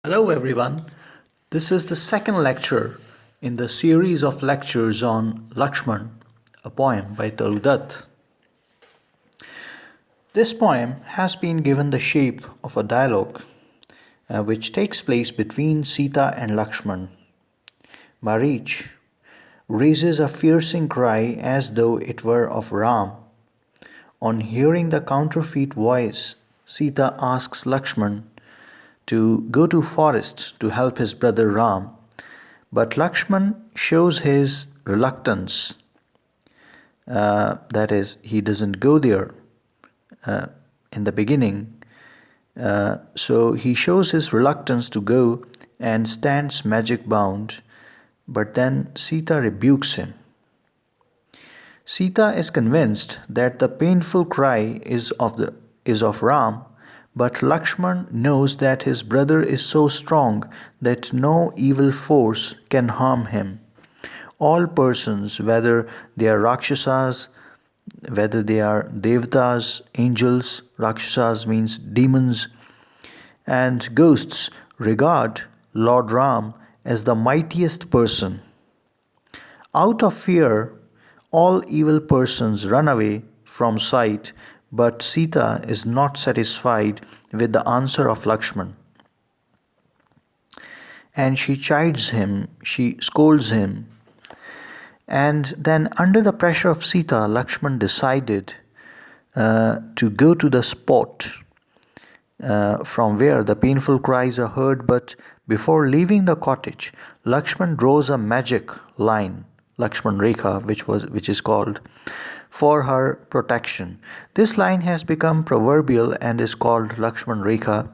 Hello everyone. This is the second lecture in the series of lectures on Laxman, a poem by Toru Dutt. This poem has been given the shape of a dialogue which takes place between Sita and Laxman. Marich raises a piercing cry as though it were of Ram. On hearing the counterfeit voice, Sita asks Laxman to go to forest to help his brother Ram, but Lakshman shows his reluctance. That is, he doesn't go there uh, in the beginning. So he shows his reluctance to go and stands magic bound, but then Sita rebukes him. Sita is convinced that the painful cry is of Ram, but Lakshman knows that his brother is so strong that no evil force can harm him. All persons, whether they are Rakshasas, whether they are Devatas, angels, Rakshasas means demons, and ghosts, regard Lord Ram as the mightiest person. Out of fear, all evil persons run away from sight, but Sita is not satisfied with the answer of Lakshman. And she chides him, she scolds him. And then, under the pressure of Sita, Lakshman decided to go to the spot from where the painful cries are heard. But before leaving the cottage, Lakshman draws a magic line, Lakshman Rekha, which is called, for her protection. This line has become proverbial and is called Lakshman Rekha.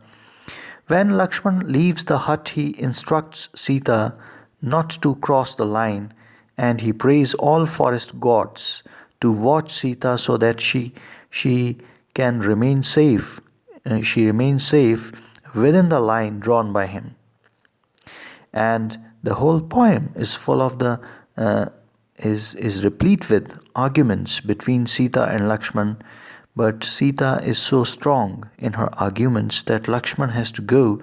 When Lakshman leaves the hut, he instructs Sita not to cross the line, and he prays all forest gods to watch Sita so that she can remain safe. She remains safe within the line drawn by him. And the whole poem is full of is replete with arguments between Sita and Lakshman. But Sita is so strong in her arguments that Lakshman has to go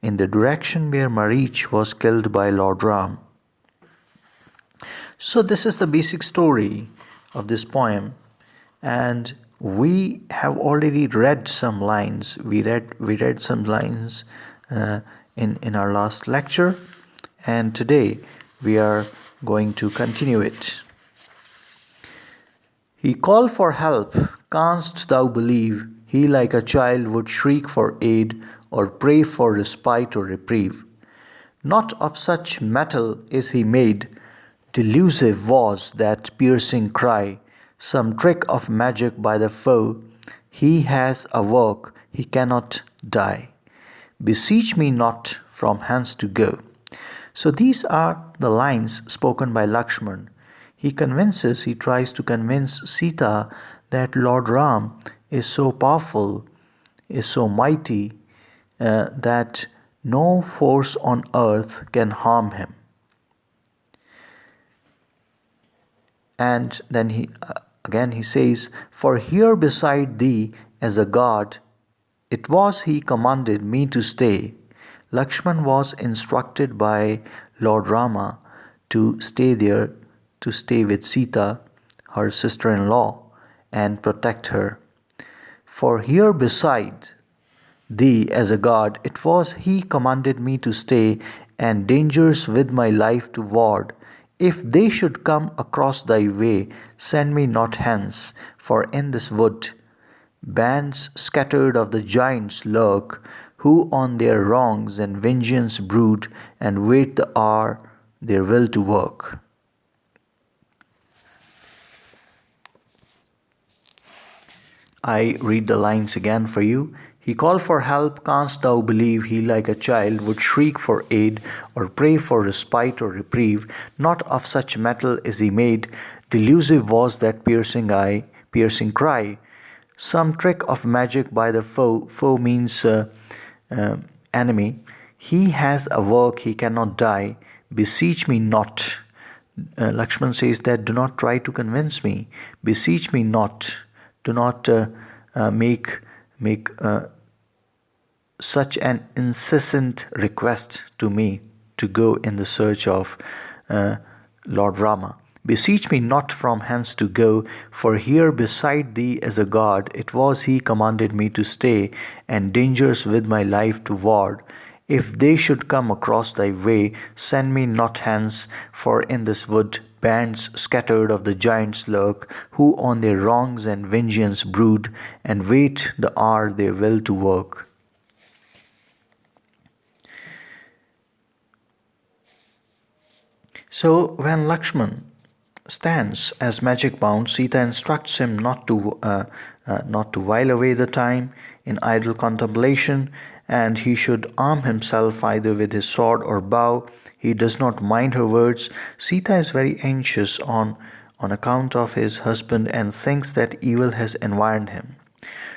in the direction where Marich was killed by Lord Ram. So this is the basic story of this poem, and we have already read some lines. We read some lines in our last lecture, and today we are going to continue it. He called for help. Canst thou believe? He like a child would shriek for aid, or pray for respite or reprieve. Not of such metal is he made. Delusive was that piercing cry, some trick of magic by the foe. He has a work, he cannot die. Beseech me not from hence to go. So these are the lines spoken by Lakshman. He tries to convince Sita that Lord Ram is so powerful, is so mighty, that no force on earth can harm him. And then he says, for here beside thee as a guard, it was he commanded me to stay. Lakshman was instructed by Lord Rama to stay there, to stay with Sita, her sister-in-law, and protect her. For here beside thee as a guard, it was he commanded me to stay, and dangers with my life to ward. If they should come across thy way, send me not hence, for in this wood bands scattered of the giants lurk, who on their wrongs and vengeance brood, and wait the hour their will to work. I read the lines again for you. He called for help, canst thou believe? He like a child would shriek for aid, or pray for respite or reprieve. Not of such metal is he made. Delusive was that piercing cry. Some trick of magic by the foe. Foe means enemy. He has a work, he cannot die. Beseech me not. Lakshman says that do not try to convince me. Beseech me not. Do not make such an incessant request to me to go in the search of uh, Lord Rama. Beseech me not from hence to go, for here beside thee is a God. It was he commanded me to stay, and dangers with my life to ward. If they should come across thy way, send me not hence, for in this wood bands scattered of the giants lurk, who on their wrongs and vengeance brood, and wait the hour their will to work. So when Lakshman stands as magic bound, Sita instructs him not to while away the time in idle contemplation, and he should arm himself either with his sword or bow. He does not mind her words. Sita is very anxious on account of his husband and thinks that evil has environed him.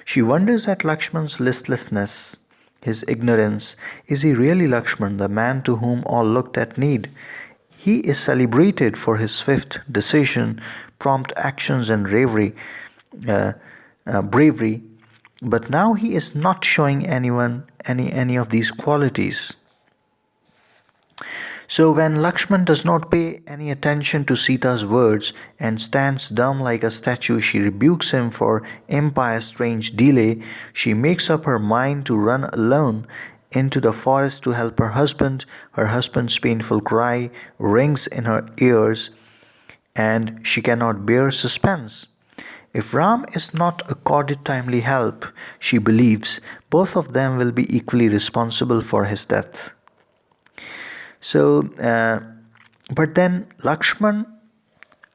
She wonders at Lakshman's listlessness, his ignorance. Is he really Lakshman, the man to whom all looked at need? He is celebrated for his swift decision, prompt actions, and uh, bravery, but now he is not showing anyone any of these qualities. So when Lakshman does not pay any attention to Sita's words and stands dumb like a statue, she rebukes him for impious strange delay. She makes up her mind to run alone into the forest to help her husband. Her husband's painful cry rings in her ears, and she cannot bear suspense. If Ram is not accorded timely help, she believes both of them will be equally responsible for his death. So, but then Lakshman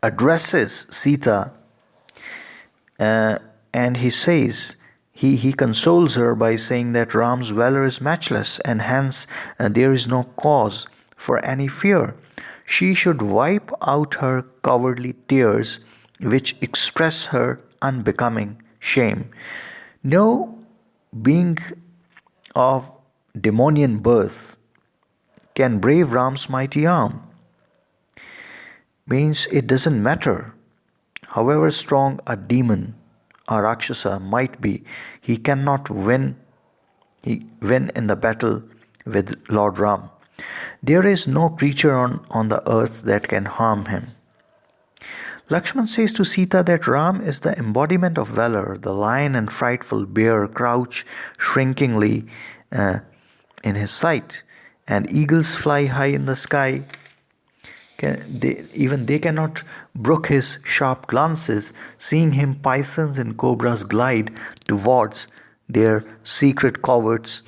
addresses Sita uh, and he says, he consoles her by saying that Ram's valor is matchless and hence there is no cause for any fear. She should wipe out her cowardly tears which express her unbecoming shame. No being of demonian birth can brave Ram's mighty arm. Means it doesn't matter. However strong a demon or Rakshasa might be, he cannot win in the battle with Lord Ram. There is no creature on the earth that can harm him. Lakshman says to Sita that Ram is the embodiment of valor. The lion and frightful bear crouch shrinkingly uh, in his sight, and eagles fly high in the sky. Even they cannot brook his sharp glances. Seeing him, pythons and cobras glide towards their secret coverts.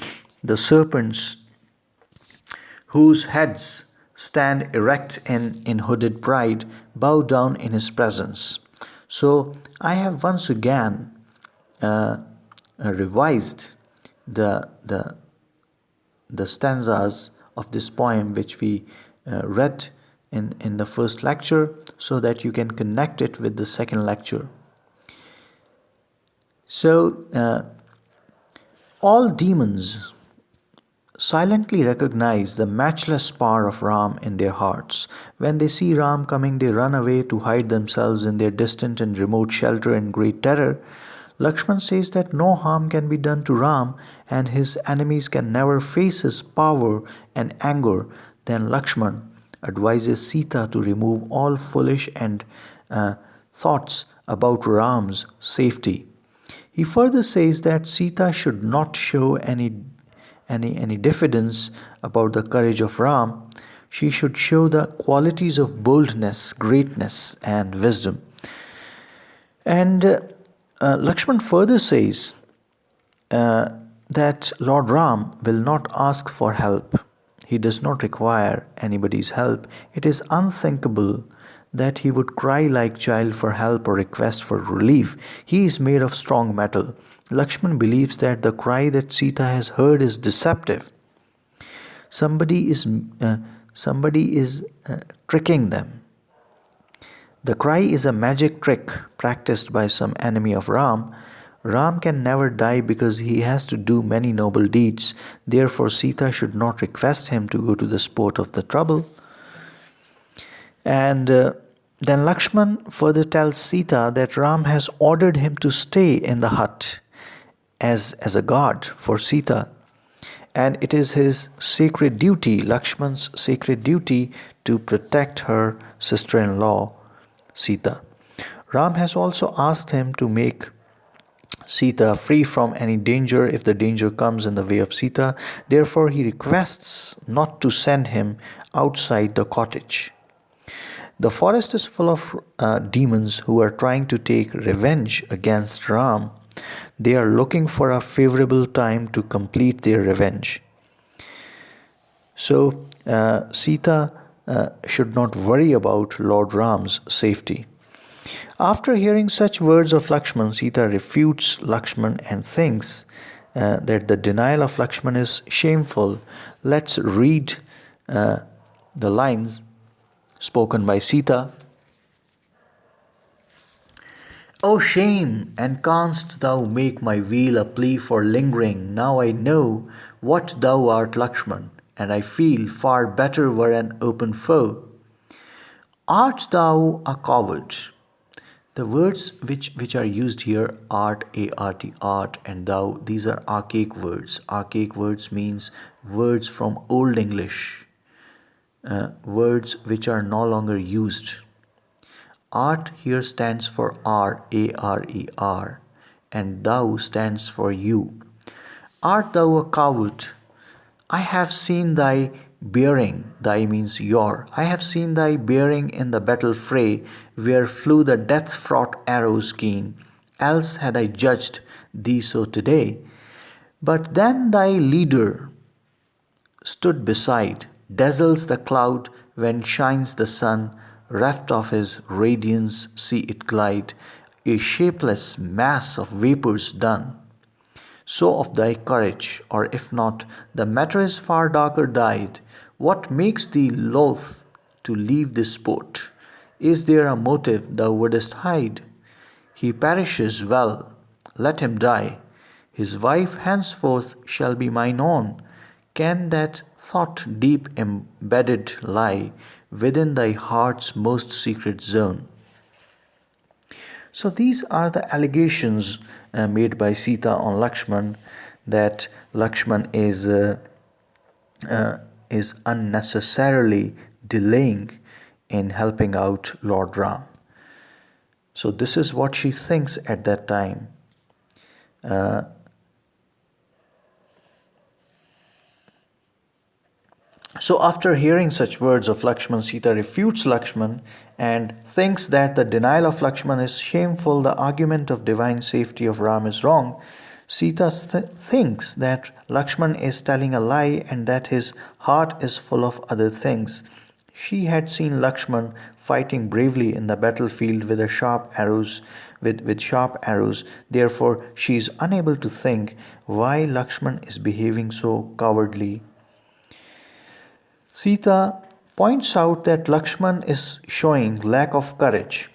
The serpents, whose heads stand erect in hooded pride, bow down in his presence. So I have once again revised the stanzas of this poem which we read in the first lecture so that you can connect it with the second lecture. So all demons silently recognize the matchless power of Ram in their hearts. When they see Ram coming, they run away to hide themselves in their distant and remote shelter in great terror. Lakshman says that no harm can be done to Ram and his enemies can never face his power and anger. Then Lakshman advises Sita to remove all foolish and thoughts about Ram's safety. He further says that Sita should not show any diffidence about the courage of Ram. She should show the qualities of boldness, greatness, and wisdom. And Lakshman further says that Lord Ram will not ask for help. He does not require anybody's help. It is unthinkable that he would cry like child for help or request for relief. He is made of strong metal. Lakshman believes that the cry that Sita has heard is deceptive. Somebody is tricking them. The cry is a magic trick practiced by some enemy of Ram. Ram can never die because he has to do many noble deeds. Therefore, Sita should not request him to go to the sport of the trouble. And then Lakshman further tells Sita that Ram has ordered him to stay in the hut as a guard for Sita. And it is his sacred duty, Lakshman's sacred duty, to protect her sister in law, Sita. Ram has also asked him to make Sita free from any danger if the danger comes in the way of Sita. Therefore, he requests not to send him outside the cottage. The forest is full of demons who are trying to take revenge against Ram. They are looking for a favorable time to complete their revenge. So, Sita should not worry about Lord Ram's safety. After hearing such words of Lakshman, Sita refutes Lakshman and thinks that the denial of Lakshman is shameful. Let's read the lines spoken by Sita. O shame, and canst thou make my weal a plea for lingering? Now I know what thou art, Lakshman, and I feel far better were an open foe. Art thou a coward? The words which are used here, art, A-R-T, art, and thou, these are archaic words. Archaic words means words from Old English, words which are no longer used. Art here stands for R, A-R-E-R, and thou stands for you. Art thou a coward? I have seen thy bearing, thy means your. I have seen thy bearing in the battle fray, where flew the death fraught arrows keen. Else had I judged thee so today. But then thy leader stood beside, dazzles the cloud when shines the sun, reft of his radiance, see it glide, a shapeless mass of vapors done. So of thy courage, or if not, the matter is far darker dyed. What makes thee loth to leave this sport? Is there a motive thou wouldest hide? He perishes well, let him die. His wife henceforth shall be mine own. Can that thought deep embedded lie within thy heart's most secret zone? So these are the allegations made by Sita on Lakshman, that Lakshman is unnecessarily delaying in helping out Lord Ram. So this is what she thinks at that time. So after hearing such words of Lakshman, Sita refutes Lakshman and thinks that the denial of Lakshman is shameful, the argument of divine safety of Ram is wrong. Sita thinks that Lakshman is telling a lie and that his heart is full of other things. She had seen Lakshman fighting bravely in the battlefield with sharp arrows. Therefore, she is unable to think why Lakshman is behaving so cowardly. Sita points out that Lakshman is showing lack of courage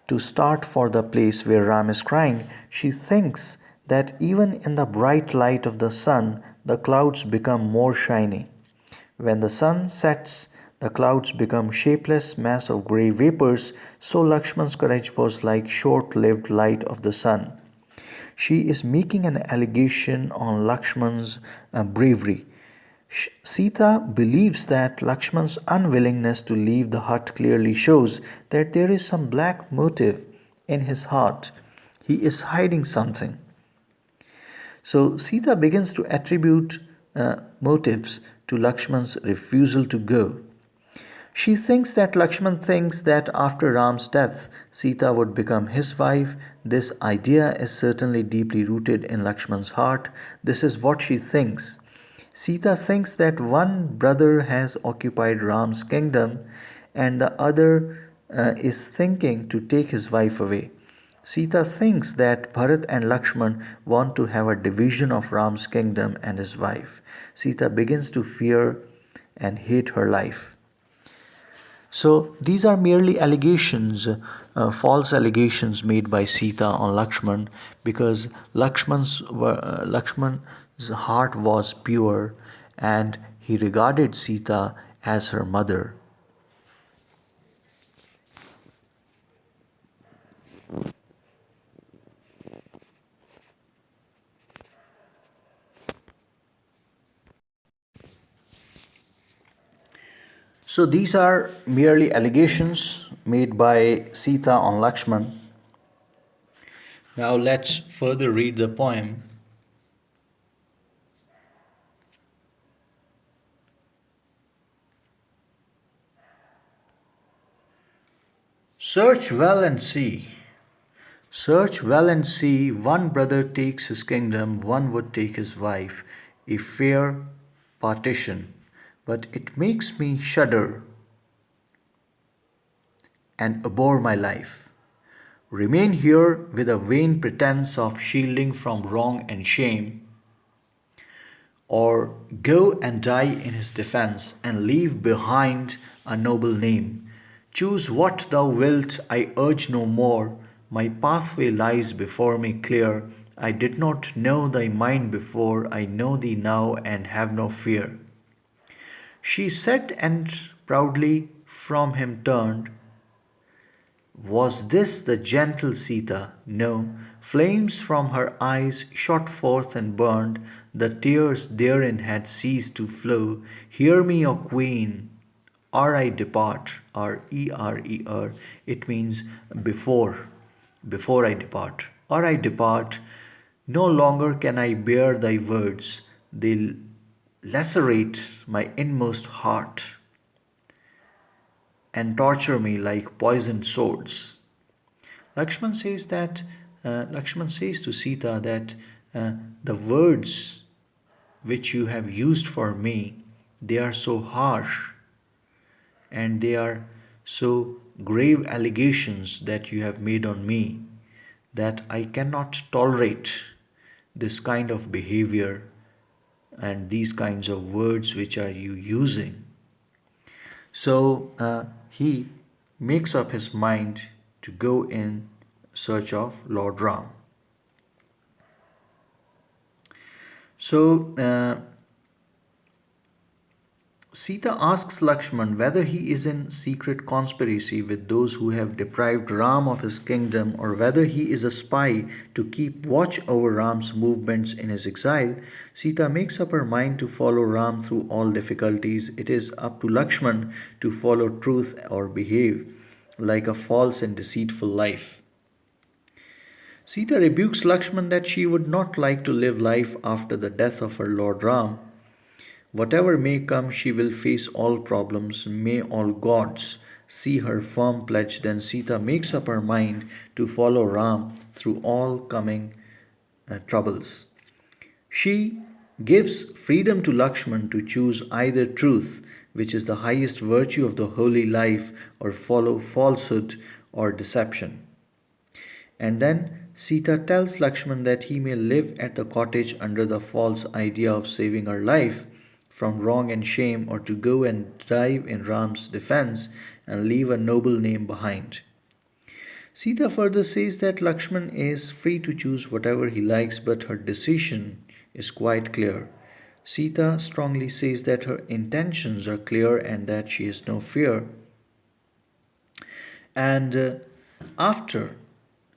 to start for the place where Ram is crying. She thinks that even in the bright light of the sun, the clouds become more shiny. When the sun sets, the clouds become shapeless mass of grey vapors, so Lakshman's courage was like short-lived light of the sun. She is making an allegation on Lakshman's bravery. Sita believes that Lakshman's unwillingness to leave the hut clearly shows that there is some black motive in his heart. He is hiding something. So Sita begins to attribute motives to Lakshman's refusal to go. She thinks that Lakshman thinks that after Ram's death, Sita would become his wife. This idea is certainly deeply rooted in Lakshman's heart. This is what she thinks. Sita thinks that one brother has occupied Ram's kingdom and the other is thinking to take his wife away. Sita thinks that Bharat and Lakshman want to have a division of Ram's kingdom and his wife. Sita begins to fear and hate her life. So these are merely allegations, false allegations made by Sita on Lakshman, because Lakshman's heart was pure and he regarded Sita as her mother. So these are merely allegations made by Sita on Lakshman. Now let's further read the poem. Search well and see. Search well and see. One brother takes his kingdom, one would take his wife. A fair partition. But it makes me shudder and abhor my life. Remain here with a vain pretense of shielding from wrong and shame, or go and die in his defense and leave behind a noble name. Choose what thou wilt, I urge no more. My pathway lies before me clear. I did not know thy mind before, I know thee now and have no fear. She said and proudly from him turned. Was this the gentle Sita? No. Flames from her eyes shot forth and burned. The tears therein had ceased to flow. Hear me, O Queen, or I depart. R-E-R-E-R. It means before I depart. Or I depart. No longer can I bear thy words. They lacerate my inmost heart and torture me like poisoned swords. Lakshman says that Lakshman says to Sita that the words which you have used for me, they are so harsh and they are so grave allegations that you have made on me that I cannot tolerate this kind of behavior and these kinds of words which are you using. So he makes up his mind to go in search of Lord Ram. So Sita asks Lakshman whether he is in secret conspiracy with those who have deprived Ram of his kingdom, or whether he is a spy to keep watch over Ram's movements in his exile. Sita makes up her mind to follow Ram through all difficulties. It is up to Lakshman to follow truth or behave like a false and deceitful life. Sita rebukes Lakshman that she would not like to live life after the death of her Lord Ram. Whatever may come, she will face all problems. May all gods see her firm pledge. Then Sita makes up her mind to follow Ram through all coming troubles. She gives freedom to Lakshman to choose either truth, which is the highest virtue of the holy life, or follow falsehood or deception. And then Sita tells Lakshman that he may live at the cottage under the false idea of saving her life from wrong and shame, or to go and die in Ram's defense and leave a noble name behind. Sita further says that Lakshman is free to choose whatever he likes, but her decision is quite clear. Sita strongly says that her intentions are clear and that she has no fear. And after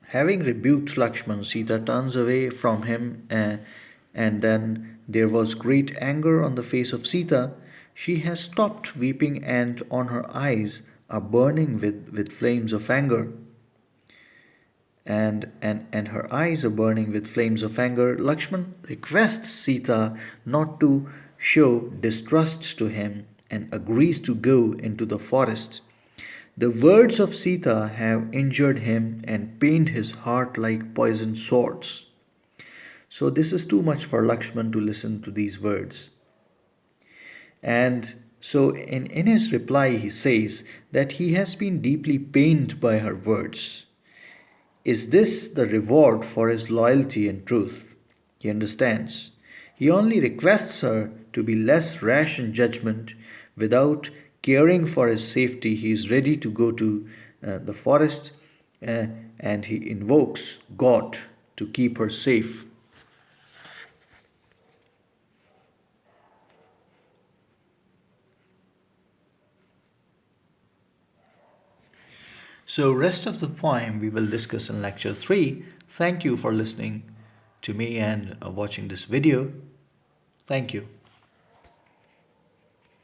having rebuked Lakshman, Sita turns away from him, and then there was great anger on the face of Sita. She has stopped weeping, and on her eyes are burning with flames of anger. And her eyes are burning with flames of anger. Lakshman requests Sita not to show distrust to him and agrees to go into the forest. The words of Sita have injured him and pained his heart like poisoned swords. So this is too much for Lakshman to listen to these words. And so in his reply he says that he has been deeply pained by her words. Is this the reward for his loyalty and truth? He understands. He only requests her to be less rash in judgment. Without caring for his safety, he is ready to go to the forest and he invokes God to keep her safe. So rest of the poem we will discuss in lecture 3. Thank you for listening to me and watching this video. Thank you.